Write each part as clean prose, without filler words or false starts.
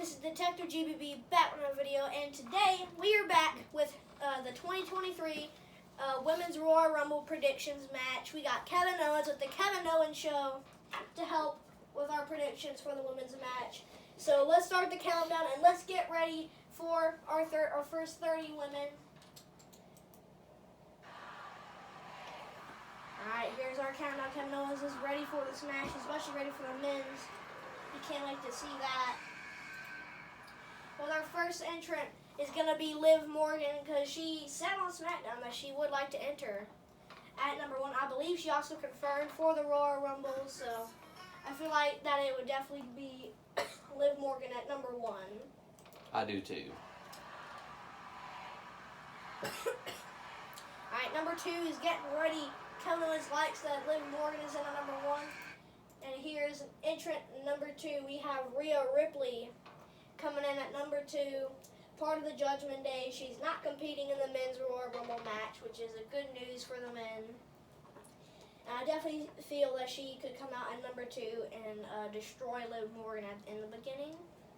this is Detective GBB back with another video, and today we are back with the 2023 Women's Royal Rumble predictions match. We got Kevin Owens with the Kevin Owens Show to help with our predictions for the women's match. So let's start the countdown and let's get ready for our first 30 women. Alright, here's our countdown. Kevin Owens is ready for this match, especially ready for the men's. You can't wait to see that. Well, our first entrant is going to be Liv Morgan because she said on SmackDown that she would like to enter at number 1. I believe she also confirmed for the Royal Rumble, so I feel like that it would definitely be Liv Morgan at number 1. I do too. Alright, number 2 is getting ready. Kevin Owens likes that Liv Morgan is in at number 1. And here's entrant number 2. We have Rhea Ripley coming in at number 2. Part of the Judgment Day. She's not competing in the men's Royal Rumble match, which is a good news for the men. And I definitely feel that she could come out at number 2 and destroy Liv Morgan in the beginning.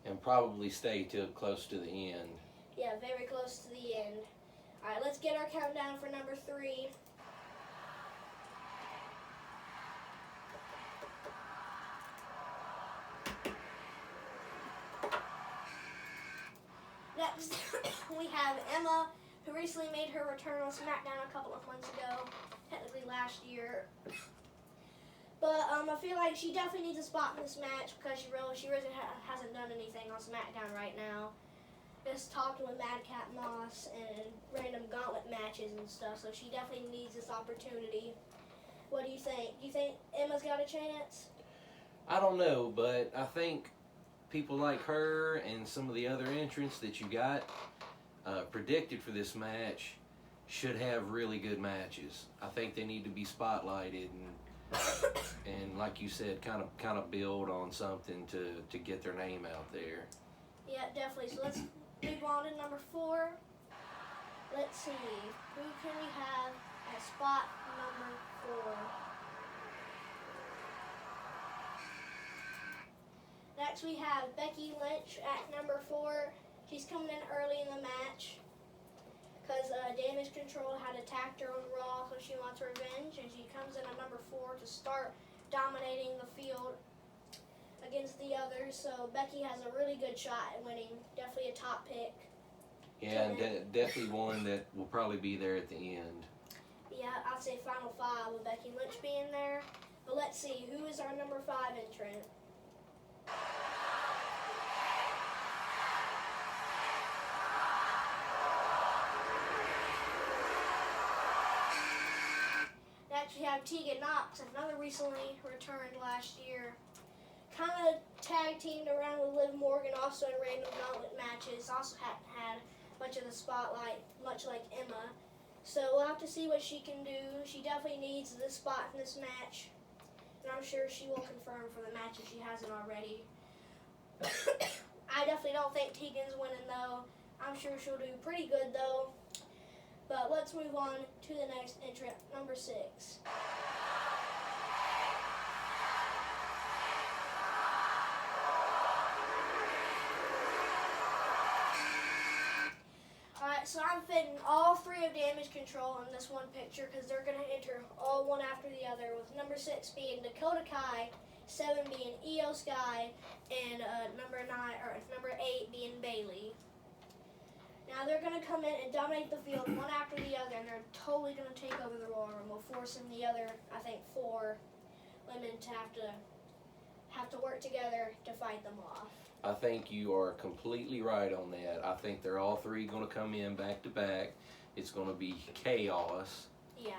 And probably stay till close to the end. Yeah, very close to the end. Alright, let's get our countdown for number 3. Next, we have Emma, who recently made her return on SmackDown a couple of months ago, technically last year. But I feel like she definitely needs a spot in this match because she really hasn't done anything on SmackDown right now. Just talking with Madcap Moss and random gauntlet matches and stuff, so she definitely needs this opportunity. What do you think? Do you think Emma's got a chance? I don't know, but I think people like her and some of the other entrants that you got predicted for this match should have really good matches. I think they need to be spotlighted and like you said, kind of build on something to get their name out there. Yeah, definitely. So let's move on to number 4. Let's see, who can we have at spot number 4? Next we have Becky Lynch at number 4. She's coming in early in the match because Damage Control had attacked her on Raw, so she wants revenge, and she comes in at number 4 to start dominating the field against the others. So Becky has a really good shot at winning. Definitely a top pick. Yeah, and definitely one that will probably be there at the end. Yeah, I'd say Final 5 with Becky Lynch being there. But let's see, who is our number 5 entrant? Next we have Tegan Knox, another recently returned last year. Kind of tag teamed around with Liv Morgan, also in random gauntlet matches. Also hadn't had much of the spotlight, much like Emma. So we'll have to see what she can do. She definitely needs this spot in this match. And I'm sure she will confirm for the match if she hasn't already. I definitely don't think Tegan's winning though. I'm sure she'll do pretty good though. But let's move on to the next entrant, number 6. Alright, so I'm fitting all 3 of Damage Control in this one picture because they're going to enter all one after the other, with number 6 being Dakota Kai, 7 being Io Sky, and number 8 being Bayley. Now they're going to come in and dominate the field one after the other, and they're totally going to take over the Royal Rumble, forcing the other, I think, 4 women to have to work together to fight them off. I think you are completely right on that. I think they're all 3 going to come in back to back. It's going to be chaos. Yeah.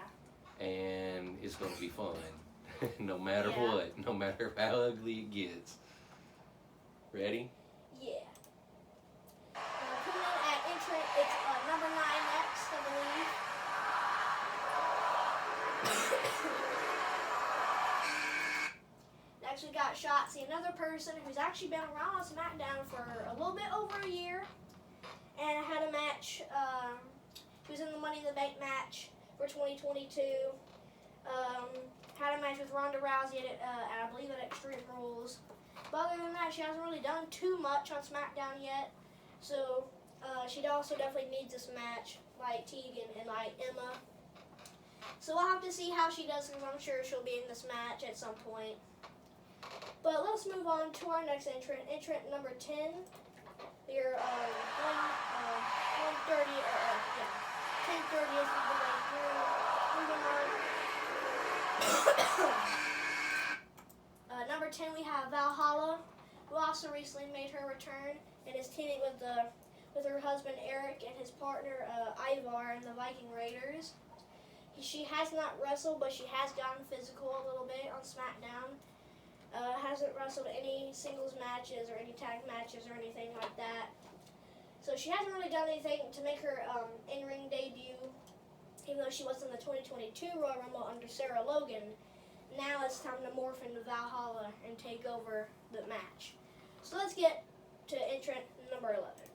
And it's going to be fun. No matter what. No matter how ugly it gets. Ready? Yeah. Coming in at entrant, it's number 9 next, I believe. Next we got Shotzi, another person who's actually been around on SmackDown for a little bit over a year. And had a match, he was in the Money in the Bank match for 2022. Had a match with Ronda Rousey at I believe at Extreme Rules. But other than that, she hasn't really done too much on SmackDown yet. So she also definitely needs this match, like Tegan and like Emma. So we'll have to see how she does, because I'm sure she'll be in this match at some point. But let's move on to our next entrant. Entrant number 10. Your 1:30, 10:30 is the way through. Moving on. Number 10, we have Valhalla, who also recently made her return and is teaming with her husband Eric and his partner Ivar and the Viking Raiders. She has not wrestled, but she has gotten physical a little bit on SmackDown. Hasn't wrestled any singles matches or any tag matches or anything like that. So she hasn't really done anything to make her in-ring debut, even though she was in the 2022 Royal Rumble under Sarah Logan. Now it's time to morph into Valhalla and take over the match. So let's get to entrant number 11.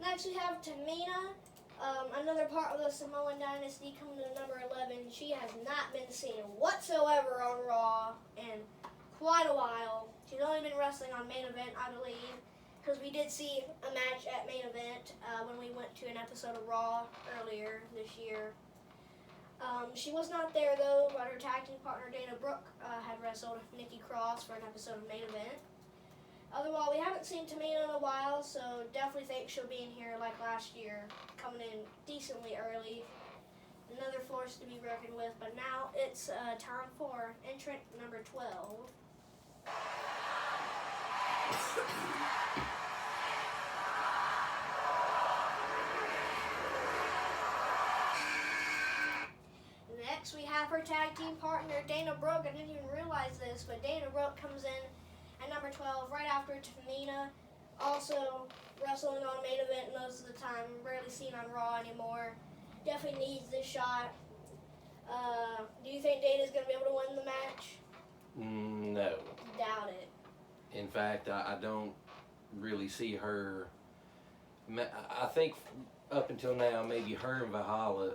Next we have Tamina, another part of the Samoan Dynasty, coming to number 11. She has not been seen whatsoever on Raw in quite a while. She's only been wrestling on Main Event, I believe, because we did see a match at Main Event when we went to an episode of Raw earlier this year. She was not there though, but her tag team partner Dana Brooke had wrestled Nikki Cross for an episode of Main Event. Otherwise, we haven't seen Tamina in a while, so definitely think she'll be in here like last year, coming in decently early. Another force to be reckoned with, but now it's time for entrant number 12. Next, we have her tag team partner, Dana Brooke. I didn't even realize this, but Dana Brooke comes in at number 12, right after Tamina. Also wrestling on Main Event most of the time, rarely seen on Raw anymore. Definitely needs this shot. Do you think Dana's going to be able to win the match? No. Doubt it. In fact, I don't really see her. I think up until now, maybe her and Valhalla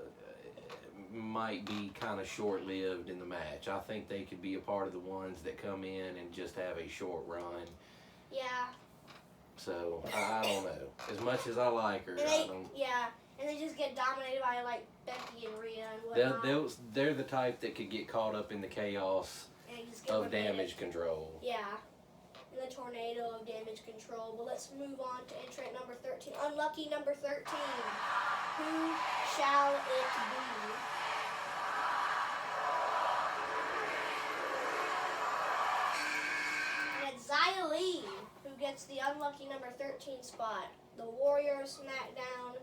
might be kind of short-lived in the match. I think they could be a part of the ones that come in and just have a short run. Yeah. So, I don't know. As much as I like her, I don't... Yeah, and they just get dominated by, like, Becky and Rhea and whatnot. They're the type that could get caught up in the chaos of damage control. Yeah. In the tornado of damage control. But let's move on to entrant number 13. Unlucky number 13. Who shall it be? And it's Xia Li, who gets the unlucky number 13 spot. The Warrior of SmackDown,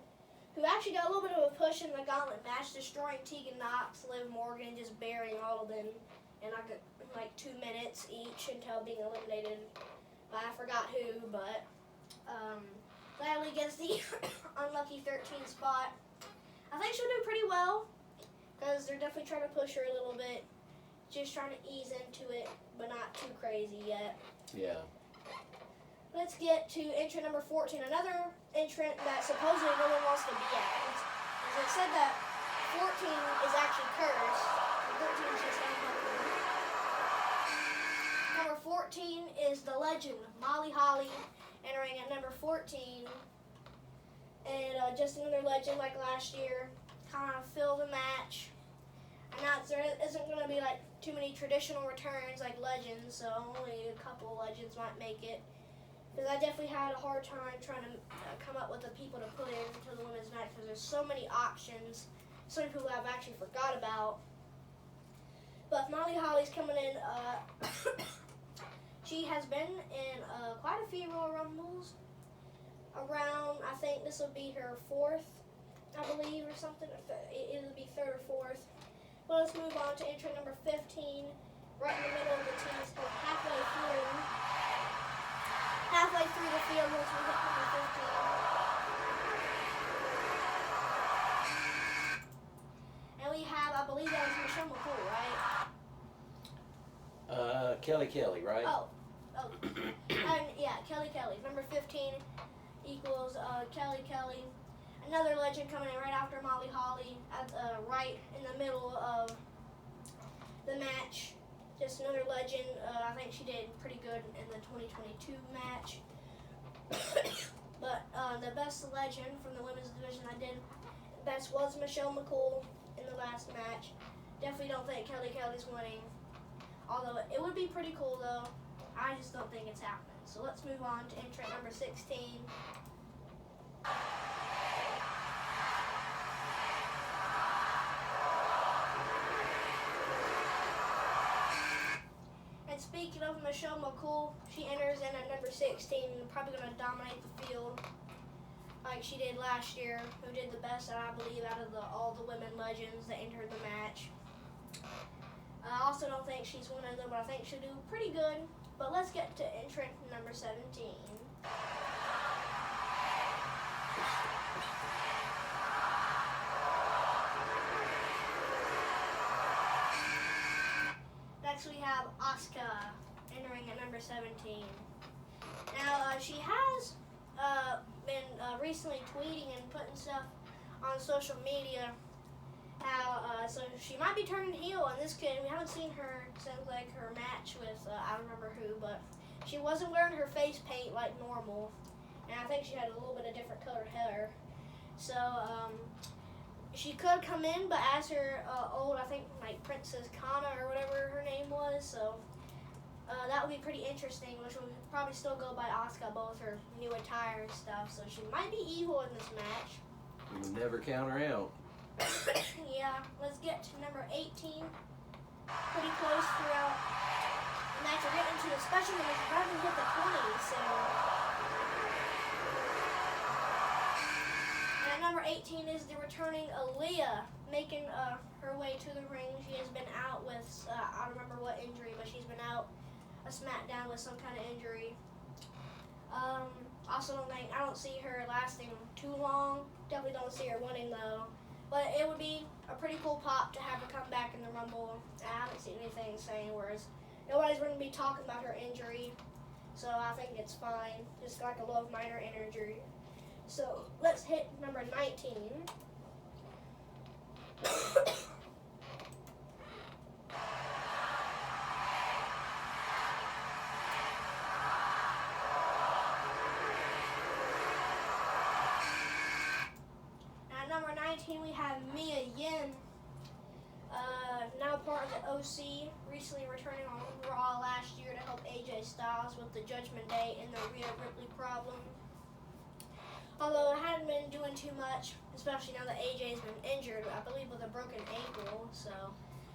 who actually got a little bit of a push in the gauntlet match, destroying Tegan Nox, Liv Morgan, just burying all of them in like 2 minutes each until being eliminated by I forgot who, but Xia Li gets the unlucky 13 spot. I think she'll do pretty well, because they're definitely trying to push her a little bit. Just trying to ease into it, but not too crazy yet. Yeah. Let's get to entrant number 14, another entrant that supposedly no one wants to be at. It said that 14 is actually cursed, and 13 is just unlucky. Number 14 is the legend, Molly Holly, entering at number 14. And just another legend like last year, kind of fill the match. And now there isn't going to be like too many traditional returns like legends, so only a couple of legends might make it. Because I definitely had a hard time trying to come up with the people to put into the women's match, because there's so many options, so many people I've actually forgot about. But Molly Holly's coming in. She has been in quite a few Royal Rumbles. Around, I think this will be her 4th, I believe, or something. It'll be 3rd or 4th. Well, let's move on to entrant number 15, right in the middle of the team, so halfway through. Halfway through the field once we hit number 15. And we have, I believe that was Michelle McCool, right? Kelly, right? Oh. Yeah, Kelly, number 15. equals Kelly. Another legend coming in right after Molly Holly, right in the middle of the match. Just another legend. I think she did pretty good in the 2022 match. But the best legend from the women's division I did best was Michelle McCool in the last match. Definitely don't think Kelly's winning. Although it would be pretty cool though. I just don't think it's happening. So let's move on to entrant number 16. And speaking of Michelle McCool, she enters in at number 16 and probably going to dominate the field like she did last year, who did the best, I believe, out of all the women legends that entered the match. I also don't think she's winning though, but I think she'll do pretty good. But let's get to entrant number 17. Next we have Asuka entering at number 17. Now she has been recently tweeting and putting stuff on social media how so she might be turning heel, and we haven't seen her since like her match with I don't remember who, but she wasn't wearing her face paint like normal, and I think she had a little bit of different colored hair. So she could come in, but as her old, I think like Princess Kana or whatever her name was, so that would be pretty interesting, which would probably still go by Asuka, both her new attire and stuff. So she might be evil in this match. You would never count her out. Yeah, let's get to number 18. Pretty close throughout the match. We're getting into the special numbers. We're about to hit the 20s, so. And at number 18 is the returning Aaliyah, making her way to the ring. She has been out with, I don't remember what injury, but she's been out a SmackDown with some kind of injury. Also I don't see her lasting too long. Definitely don't see her winning though. But it would be a pretty cool pop to have her come back in the Rumble. I haven't seen anything saying whereas nobody's going to be talking about her injury. So I think it's fine. Just like a low minor injury. So let's hit number 19. We have Mia Yim, now part of the OC, recently returning on Raw last year to help AJ Styles with the Judgment Day and the Rhea Ripley problem. Although it hadn't been doing too much, especially now that AJ's been injured, I believe with a broken ankle. So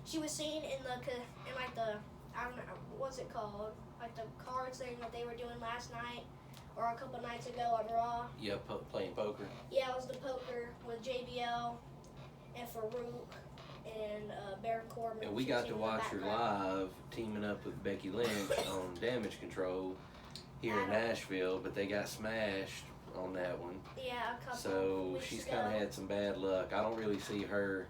she was seen in I don't know, what's it called? Like the cards thing that they were doing last night. Or a couple nights ago on Raw. Yeah, playing poker. Yeah, it was the poker with JBL and Farouk and Baron Corbin. And we got to watch her live teaming up with Becky Lynch on Damage Control here in Nashville, but they got smashed on that one. Yeah, a couple So weeks she's ago. kind of had some bad luck. I don't really see her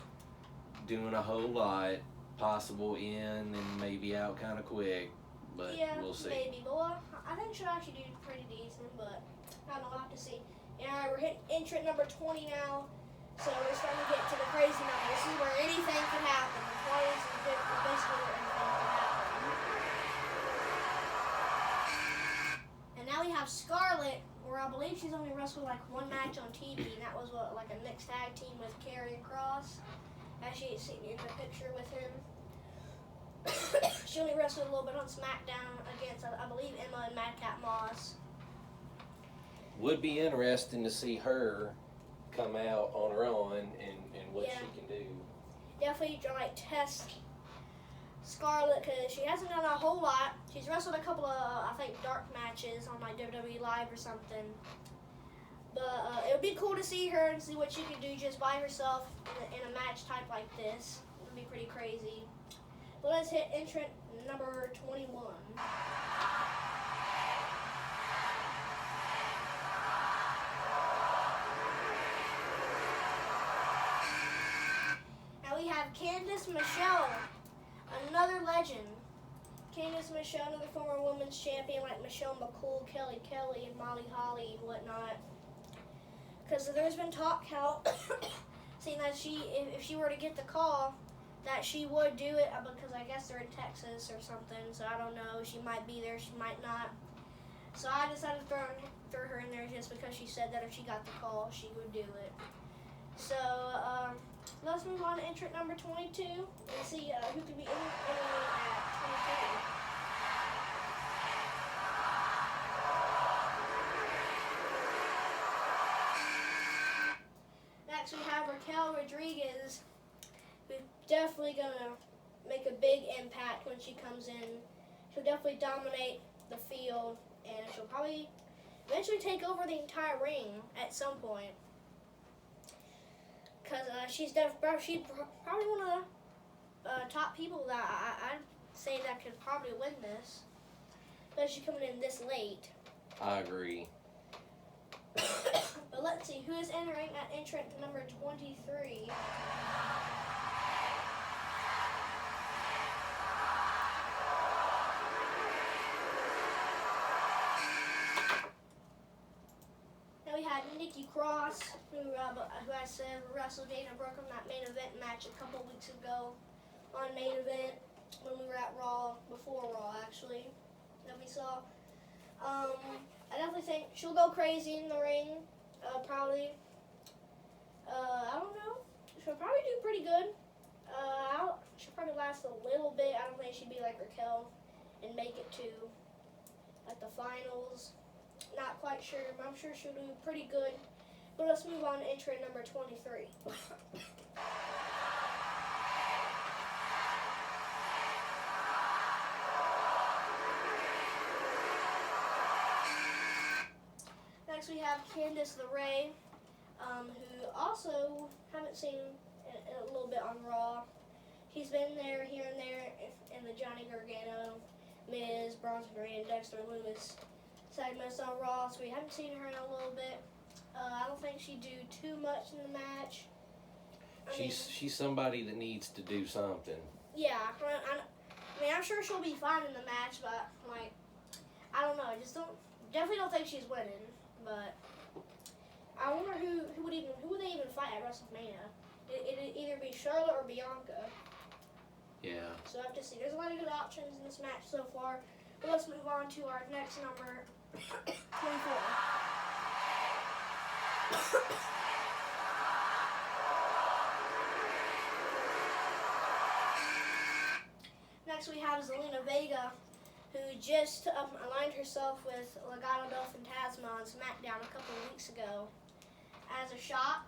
doing a whole lot. Possible in and maybe out kind of quick. But yeah, we'll see. Maybe. But I think she'll actually do pretty decent, but I don't know, we'll have to see. Alright, we're hitting entrant number 20 now. So we're starting to get to the crazy number. This is where anything can happen. The 20s is basically where anything can happen. And now we have Scarlett, where I believe she's only wrestled like one match on TV, and that was like a mixed tag team with Karrion Kross. Actually, it's seen in the picture with him. She only wrestled a little bit on SmackDown against, I believe, Emma and Madcap Moss. Would be interesting to see her come out on her own and what she can do. Definitely test Scarlett, because she hasn't done a whole lot. She's wrestled a couple of, I think, dark matches on like WWE Live or something. But it would be cool to see her and see what she can do just by herself in a match type like this. It would be pretty crazy. But let's hit entrant number 21. Now we have Candice Michelle, another legend Candice Michelle, another former women's champion like Michelle McCool, Kelly Kelly, and Molly Holly and whatnot. Because there's been talk how, seeing that if she were to get the call, that she would do it because I guess they're in Texas or something. So I don't know. She might be there. She might not. So I decided to throw her in there just because she said that if she got the call, she would do it. So let's move on to entrant number 22 and see who can be in at 22. Next we have Raquel Rodriguez, who's definitely gonna make a big impact when she comes in. She'll definitely dominate the field, and she'll probably eventually take over the entire ring at some point. Because she's probably one of the top people that I'd say that could probably win this. Especially coming in this late. I agree. But let's see, who is entering at entrant number 23? Now we had Nikki Cross, who I said wrestled Dana Brooke on that main event match a couple weeks ago on main event when we were at Raw, before Raw actually, that we saw. I definitely think she'll go crazy in the ring, probably. I don't know. She'll probably do pretty good. She'll probably last a little bit. I don't think she'd be like Raquel and make it to like the finals. Not quite sure, but I'm sure she'll do pretty good. But let's move on to entrant number 23. Next we have Candice LeRae, who also haven't seen in a little bit on Raw. She's been there, here and there, in the Johnny Gargano, Miz, Bronson Reed, and Dexter Loomis segments on Raw, so we haven't seen her in a little bit. I don't think she'd do too much in the match. She's somebody that needs to do something. Yeah, I mean, I'm sure she'll be fine in the match, but like, I don't know. Definitely don't think she's winning. But I wonder who would they even fight at WrestleMania? It'd either be Charlotte or Bianca. Yeah. So I have to see. There's a lot of good options in this match so far. But let's move on to our next number, 24. Next we have Zelina Vega, who just aligned herself with Legado del Fantasma on SmackDown a couple of weeks ago. As a shock,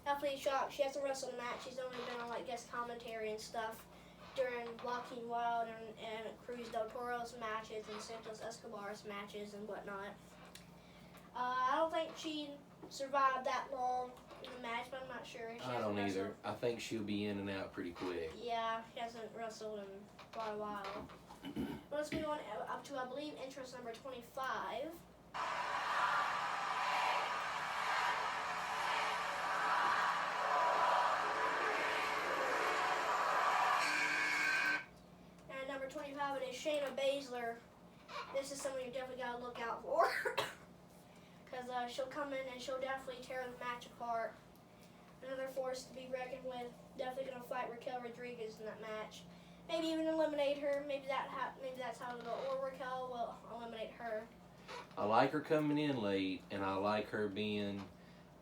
definitely a shock. She hasn't wrestled a match. She's only been on like guest commentary and stuff during Joaquin Wilde and Cruz del Toro's matches and Santos Escobar's matches and whatnot. I don't think she survived that long in the match, but I'm not sure. I don't either. I think she'll be in and out pretty quick. Yeah, she hasn't wrestled in quite a while. Let's move on up to, I believe, entrance number 25. And number 25, it is Shayna Baszler. This is someone you definitely got to look out for. Because she'll come in and she'll definitely tear the match apart. Another force to be reckoned with. Definitely going to fight Raquel Rodriguez in that match. Maybe even eliminate her. Maybe that's how it'll go. Or Raquel will eliminate her. I like her coming in late, and I like her being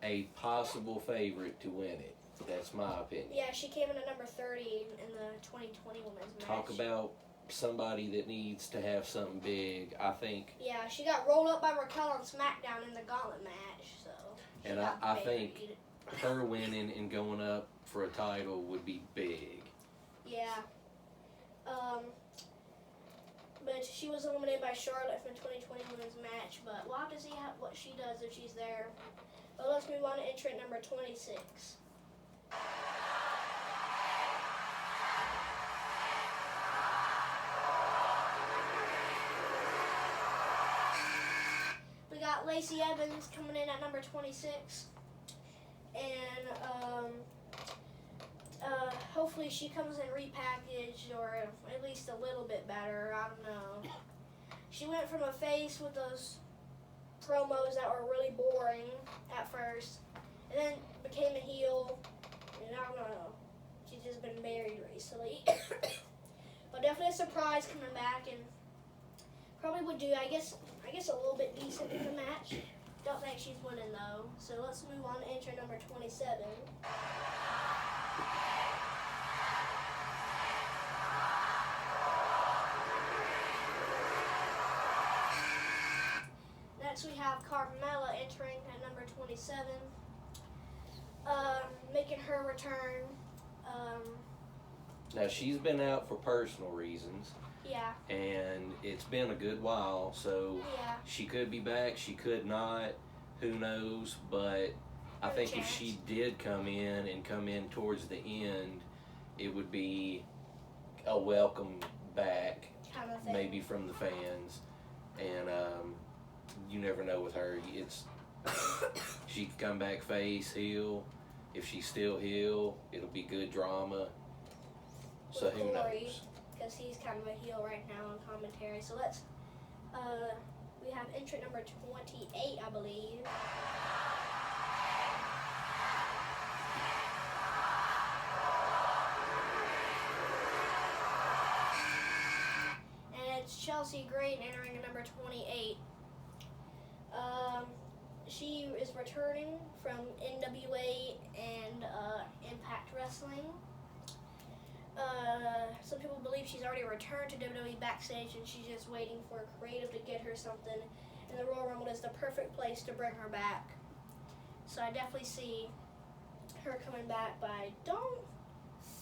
a possible favorite to win it. That's my opinion. Yeah, she came in at number 30 in the 2020 women's match. Talk about somebody that needs to have something big. I think. Yeah, she got rolled up by Raquel on SmackDown in the Gauntlet match. So. And I think her winning and going up for a title would be big. Yeah. But she was eliminated by Charlotte from the 2020 women's match. But we'll have to see what she does if she's there. But let's move on to entrant number 26. We got Lacey Evans coming in at number 26. And hopefully hopefully she comes in repackaged or at least a little bit better. I don't know. She went from a face with those promos that were really boring at first, and then became a heel, and I don't know. She's just been married recently. But definitely a surprise coming back, and probably would do, I guess a little bit decent in the match. Don't think she's winning though. So let's move on to entrant number 27. Next we have Carmella entering at number 27, making her return. Now, she's been out for personal reasons, Yeah, and it's been a good while, so yeah, she could be back, she could not, who knows, but I Good think if chance. she did come in towards the end, it would be a welcome back, kind of thing. maybe from the fans, and you never know with her. It's she could come back face, heel. If she's still heel, it'll be good drama. So With who Corey, knows? because he's kind of a heel right now on commentary. So let's, we have entrant number 28, I believe. And it's Chelsea Green entering at number 28. She is returning from NWA and Impact Wrestling. Some people believe she's already returned to WWE backstage and she's just waiting for a creative to get her something. And the Royal Rumble is the perfect place to bring her back. So I definitely see her coming back, but I don't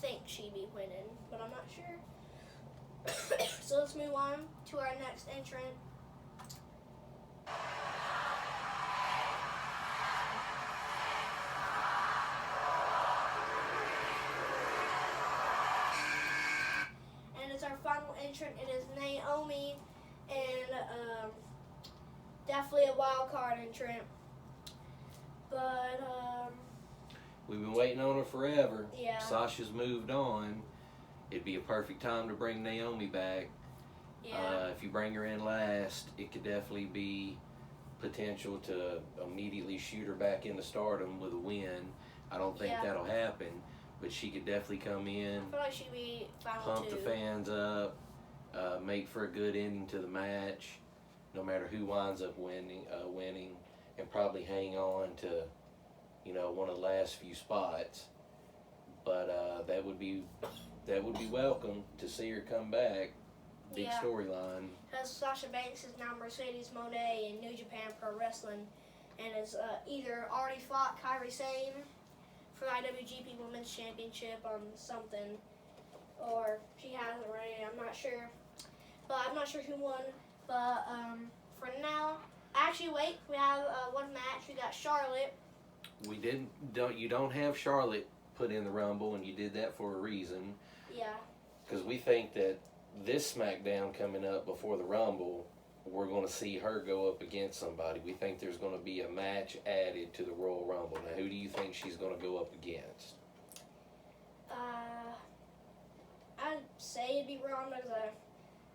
think she'd be winning, but I'm not sure. So let's move on to our next entrant. And it's our final entrant. It is Naomi, and definitely a wild card entrant. But We've been waiting on her forever. yeah, Sasha's moved on. It'd be a perfect time to bring Naomi back. yeah, If you bring her in last, it could definitely be potential to immediately shoot her back into stardom with a win. I don't think Yeah. that'll happen, but she could definitely come in, I feel like she'd be final pump two. the fans up, make for a good ending to the match, no matter who winds up winning, and probably hang on to, one of the last few spots. But that would be welcome to see her come back. Big Yeah. storyline. Because Sasha Banks is now Mercedes Moné in New Japan Pro Wrestling, and has either already fought Kairi Sane for the IWGP Women's Championship on something, or she hasn't already. I'm not sure, but I'm not sure who won. But for now, actually, wait, we have one match. We got Charlotte. You don't have Charlotte put in the Rumble, and you did that for a reason, Yeah, because we think that this SmackDown coming up before the Rumble, we're going to see her go up against somebody. We think there's going to be a match added to the Royal Rumble. Now, who do you think she's going to go up against? I'd say it'd be Ronda, because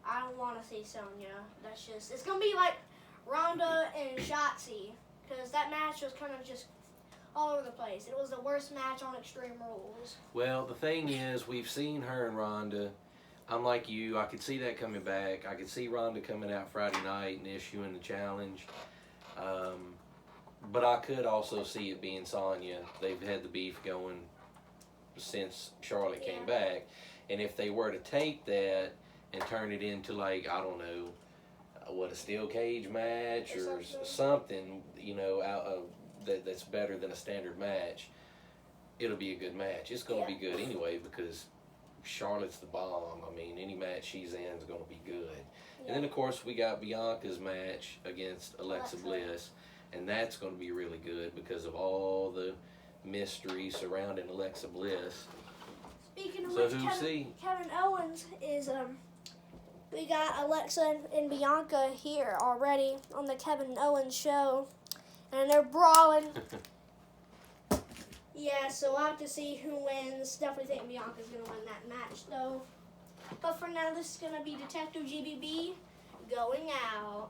I don't want to see Sonya. That's just, it's gonna be like Ronda and Shotzi, because that match was kind of just all over the place. It was the worst match on Extreme Rules. Well, the thing is, we've seen her and Ronda. I'm like you. I could see that coming back. I could see Ronda coming out Friday night and issuing the challenge. But I could also see it being Sonya. They've had the beef going since Charlotte came back. And if they were to take that and turn it into, like, I don't know, a steel cage match or something, out of that's better than a standard match, it'll be a good match. It's going to be good anyway, because Charlotte's the bomb. I mean, any match she's in is going to be good. Yeah. And then, of course, we got Bianca's match against Alexa Bliss, and that's going to be really good because of all the mystery surrounding Alexa Bliss. Speaking of So which, Kevin Owens is, we got Alexa and Bianca here already on the Kevin Owens show, and they're brawling. Yeah, so we'll have to see who wins. Definitely think Bianca's going to win that match, though. But for now, this is going to be Detective GBB going out.